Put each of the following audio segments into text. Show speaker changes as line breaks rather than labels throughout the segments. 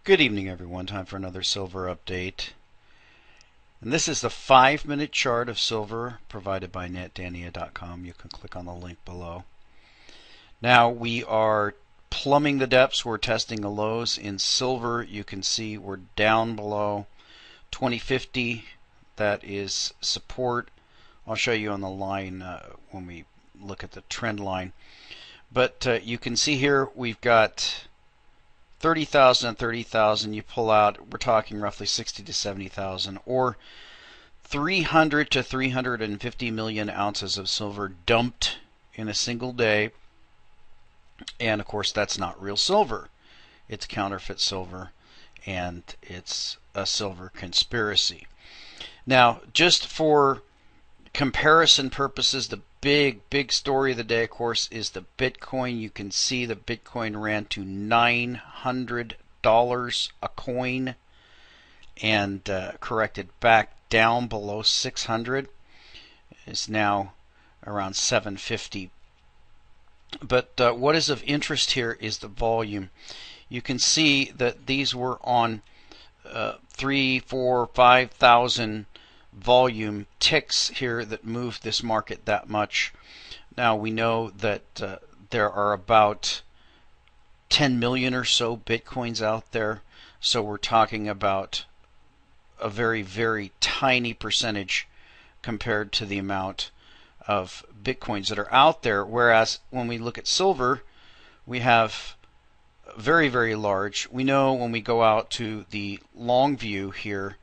Good evening, everyone. Time for another silver update. And this is the 5-minute chart of silver provided by netdania.com. You can click on the link below. Now we are plumbing the depths. We're testing the lows in silver. You can see we're down below 2050. That is support. I'll show you on the line when we look at the trend line. But you can see here we've got 30,000 and 30,000. You pull out, we're talking roughly 60 to 70,000, or 300 to 350 million ounces of silver dumped in a single day. And of course, that's not real silver. It's counterfeit silver, and it's a silver conspiracy. Now, just for comparison purposes, the big story of the day, of course, is the Bitcoin. You can see the Bitcoin ran to $900 a coin and corrected back down below 600. It's now around 750. But what is of interest here is the volume. You can see that these were on 3, 4, 5,000 volume ticks here that moved this market that much. Now we know that there are about 10 million or so Bitcoins out there, so we're talking about a very tiny percentage compared to the amount of Bitcoins that are out there. Whereas when we look at silver, we have very large. We know when we go out to the long view here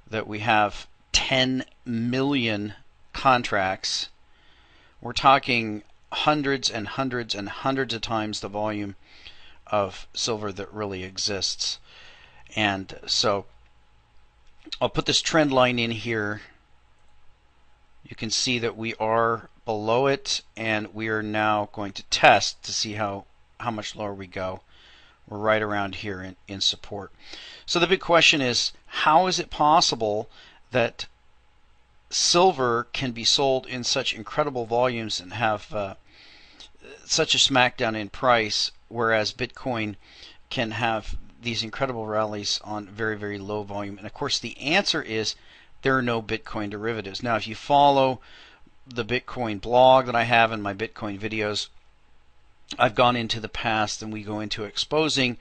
that we have 10 million contracts. We're talking hundreds and hundreds and hundreds of times the volume of silver that really exists. And so I'll put this trend line in here. You can see that we are below it, and we are now going to test to see how much lower we go. We're right around here in support. So the big question is, how is it possible that silver can be sold in such incredible volumes and have such a smackdown in price, whereas Bitcoin can have these incredible rallies on very low volume? And of course the answer is there are no Bitcoin derivatives. Now if you follow the Bitcoin blog that I have in my Bitcoin videos, I've gone into the past and we go into exposing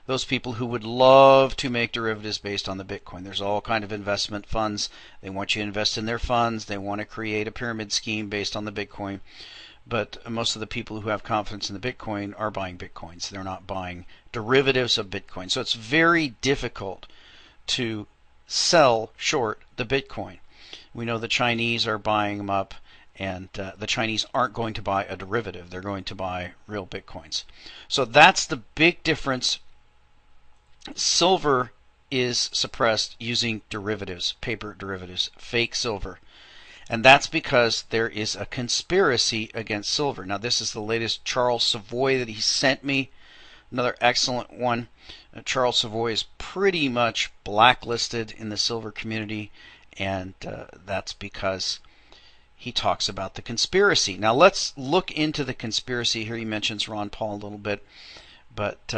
those people who would love to make derivatives based on the Bitcoin. There's all kind of investment funds. They want you to invest in their funds. They want to create a pyramid scheme based on the Bitcoin. But most of the people who have confidence in the Bitcoin are buying Bitcoins. They're not buying derivatives of Bitcoin. So it's very difficult to sell short the Bitcoin. We know the Chinese are buying them up, and the Chinese aren't going to buy a derivative. They're going to buy real Bitcoins. So that's the big difference. Silver is suppressed using derivatives, paper derivatives, fake silver. And that's because there is a conspiracy against silver. Now this is the latest Charles Savoy that he sent me. Another excellent one. Charles Savoy is pretty much blacklisted in the silver community, and that's because he talks about the conspiracy. Now let's look into the conspiracy here. He mentions Ron Paul a little bit, but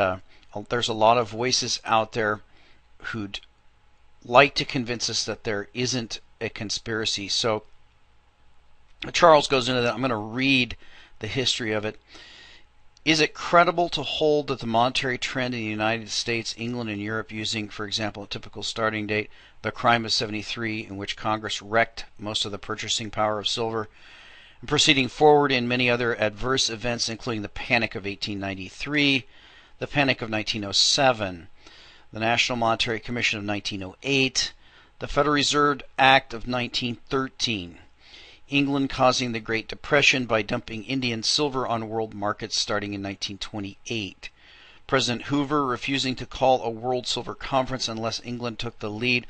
there's a lot of voices out there who'd like to convince us that there isn't a conspiracy. So Charles goes into that. I'm going to read the history of it. Is it credible to hold that the monetary trend in the United States, England, and Europe using, for example, a typical starting date, the crime of 73, in which Congress wrecked most of the purchasing power of silver, and proceeding forward in many other adverse events, including the Panic of 1893, the Panic of 1907, the National Monetary Commission of 1908, the Federal Reserve Act of 1913, England causing the Great Depression by dumping Indian silver on world markets starting in 1928, President Hoover refusing to call a World Silver Conference unless England took the lead,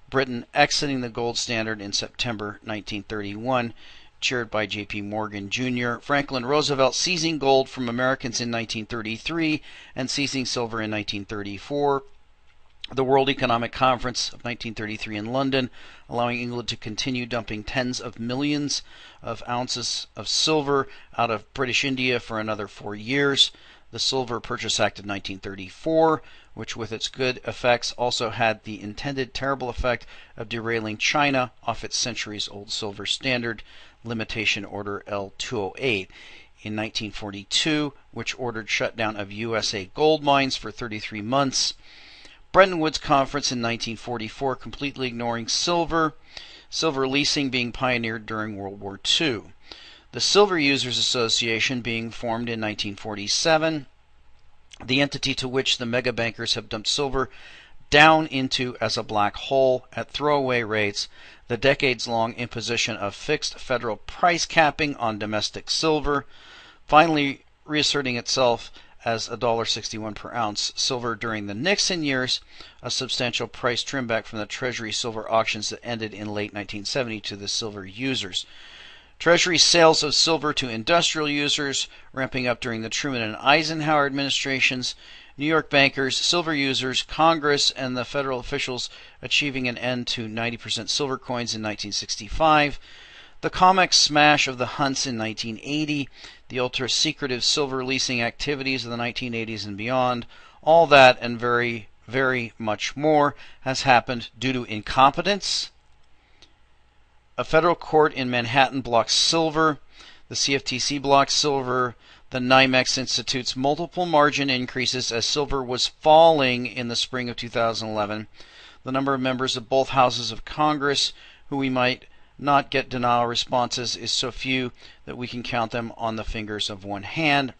Britain exiting the gold standard in September 1931, chaired by J.P. Morgan Jr., Franklin Roosevelt seizing gold from Americans in 1933 and seizing silver in 1934, the World Economic Conference of 1933 in London, allowing England to continue dumping tens of millions of ounces of silver out of British India for another 4 years, the Silver Purchase Act of 1934, which with its good effects also had the intended terrible effect of derailing China off its centuries-old silver standard, Limitation Order L208. In 1942, which ordered shutdown of USA gold mines for 33 months. Bretton Woods Conference in 1944, completely ignoring silver leasing being pioneered during World War II. The Silver Users Association being formed in 1947, the entity to which the mega bankers have dumped silver down into as a black hole at throwaway rates, the decades-long imposition of fixed federal price capping on domestic silver, finally reasserting itself as $1.61 per ounce silver during the Nixon years, a substantial price trimback from the Treasury silver auctions that ended in late 1970 to the silver users. Treasury sales of silver to industrial users ramping up during the Truman and Eisenhower administrations, New York bankers, silver users, Congress, and the federal officials achieving an end to 90% silver coins in 1965, the COMEX smash of the Hunts in 1980, the ultra-secretive silver leasing activities of the 1980s and beyond, all that and very, very much more has happened due to incompetence. A federal court in Manhattan blocks silver, the CFTC blocks silver, the NYMEX institutes multiple margin increases as silver was falling in the spring of 2011. The number of members of both houses of Congress who we might not get denial responses is so few that we can count them on the fingers of one hand.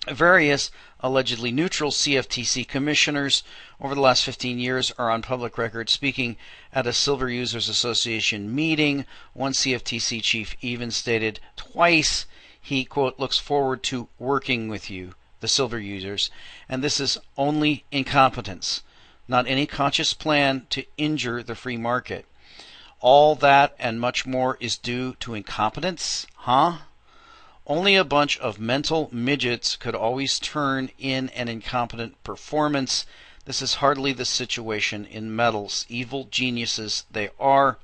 Various allegedly neutral CFTC commissioners over the last 15 years are on public record speaking at a Silver Users Association meeting. One CFTC chief even stated twice he, quote, looks forward to working with you, the silver users, and this is only incompetence, not any conscious plan to injure the free market. All that and much more is due to incompetence? Huh? Only a bunch of mental midgets could always turn in an incompetent performance. This is hardly the situation in metals. Evil geniuses they are,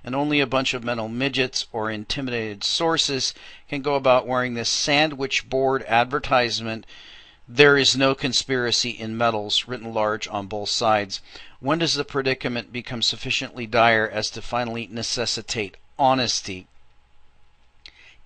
and only a bunch of mental midgets or intimidated sources can go about wearing this sandwich board advertisement, "There is no conspiracy in metals," written large on both sides. When does the predicament become sufficiently dire as to finally necessitate honesty?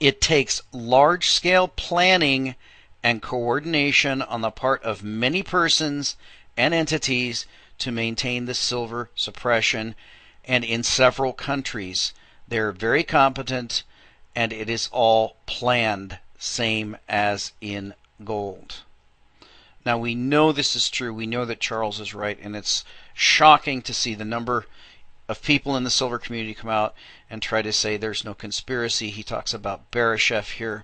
It takes large-scale planning and coordination on the part of many persons and entities to maintain the silver suppression, and in several countries. They're very competent, and it is all planned, same as in gold. Now we know this is true. We know that Charles is right, and it's shocking to see the number of people in the silver community come out and try to say there's no conspiracy. He talks about Barishev here,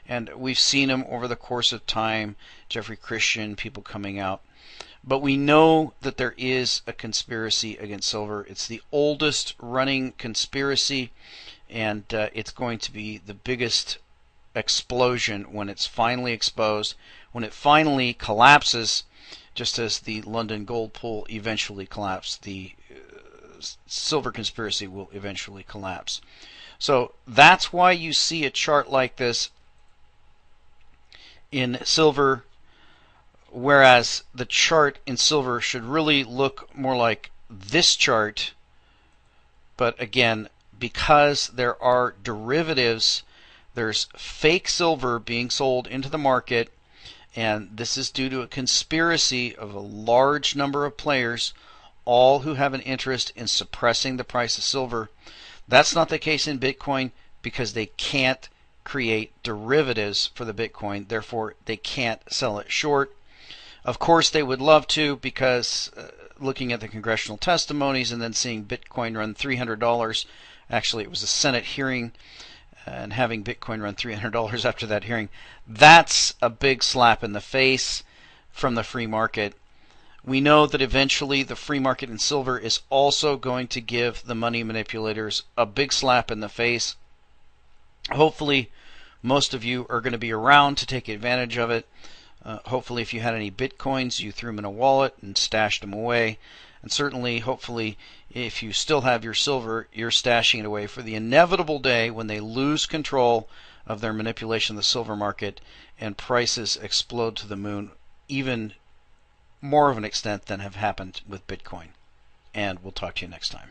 and we've seen him over the course of time, Jeffrey Christian, people coming out. But we know that there is a conspiracy against silver. It's the oldest running conspiracy, and it's going to be the biggest explosion when it's finally exposed, when it finally collapses, just as the London gold pool eventually collapsed. The silver conspiracy will eventually collapse. So that's why you see a chart like this in silver, whereas the chart in silver should really look more like this chart. But again, because there are derivatives, there's fake silver being sold into the market, and this is due to a conspiracy of a large number of players, all who have an interest in suppressing the price of silver. That's not the case in Bitcoin because they can't create derivatives for the Bitcoin, therefore they can't sell it short. Of course they would love to, because looking at the congressional testimonies and then seeing Bitcoin run $300, actually it was a Senate hearing, and having Bitcoin run $300 after that hearing, that's a big slap in the face from the free market. We know that eventually the free market in silver is also going to give the money manipulators a big slap in the face. Hopefully most of you are going to be around to take advantage of it. Hopefully if you had any Bitcoins, you threw them in a wallet and stashed them away. And certainly, hopefully, if you still have your silver, you're stashing it away for the inevitable day when they lose control of their manipulation of the silver market and prices explode to the moon, even more of an extent than have happened with Bitcoin. And we'll talk to you next time.